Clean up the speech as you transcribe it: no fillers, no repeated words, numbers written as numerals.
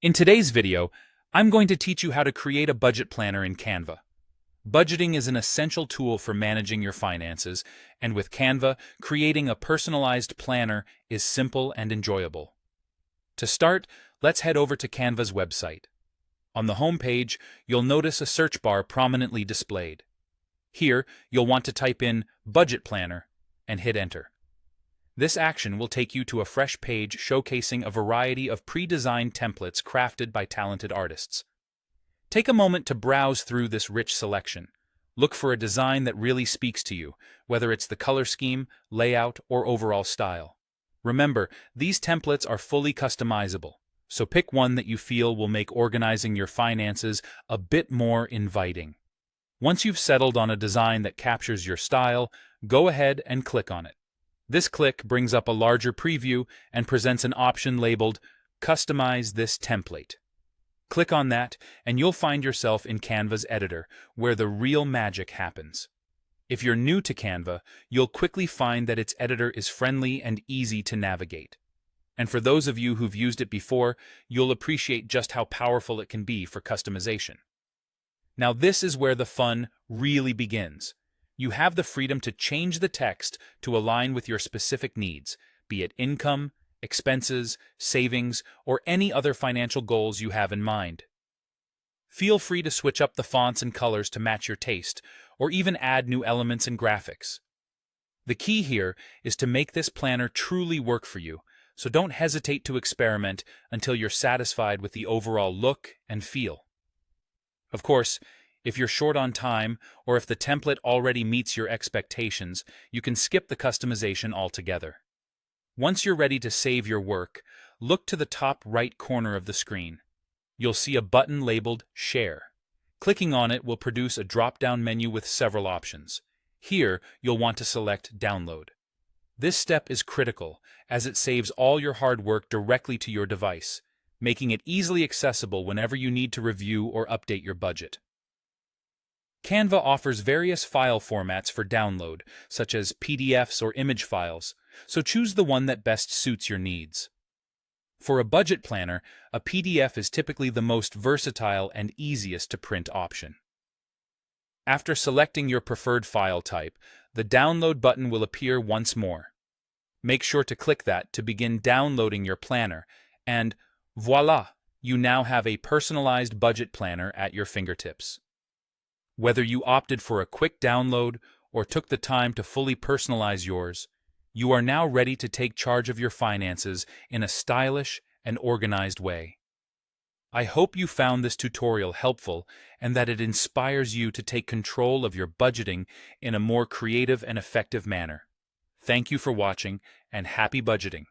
In today's video, I'm going to teach you how to create a budget planner in Canva. Budgeting is an essential tool for managing your finances, and with Canva, creating a personalized planner is simple and enjoyable. To start, let's head over to Canva's website. On the home page, you'll notice a search bar prominently displayed. Here, you'll want to type in Budget Planner and hit Enter. This action will take you to a fresh page showcasing a variety of pre-designed templates crafted by talented artists. Take a moment to browse through this rich selection. Look for a design that really speaks to you, whether it's the color scheme, layout, or overall style. Remember, these templates are fully customizable, so pick one that you feel will make organizing your finances a bit more inviting. Once you've settled on a design that captures your style, go ahead and click on it. This click brings up a larger preview and presents an option labeled Customize this template. Click on that and you'll find yourself in Canva's editor, where the real magic happens. If you're new to Canva, you'll quickly find that its editor is friendly and easy to navigate. And for those of you who've used it before, you'll appreciate just how powerful it can be for customization. Now this is where the fun really begins. You have the freedom to change the text to align with your specific needs, be it income, expenses, savings, or any other financial goals you have in mind. Feel free to switch up the fonts and colors to match your taste, or even add new elements and graphics. The key here is to make this planner truly work for you, so don't hesitate to experiment until you're satisfied with the overall look and feel. Of course, if you're short on time, or if the template already meets your expectations, you can skip the customization altogether. Once you're ready to save your work, look to the top right corner of the screen. You'll see a button labeled Share. Clicking on it will produce a drop-down menu with several options. Here, you'll want to select Download. This step is critical, as it saves all your hard work directly to your device, making it easily accessible whenever you need to review or update your budget. Canva offers various file formats for download, such as PDFs or image files, so choose the one that best suits your needs. For a budget planner, a PDF is typically the most versatile and easiest to print option. After selecting your preferred file type, the download button will appear once more. Make sure to click that to begin downloading your planner, and voila! You now have a personalized budget planner at your fingertips. Whether you opted for a quick download or took the time to fully personalize yours, you are now ready to take charge of your finances in a stylish and organized way. I hope you found this tutorial helpful and that it inspires you to take control of your budgeting in a more creative and effective manner. Thank you for watching, and happy budgeting!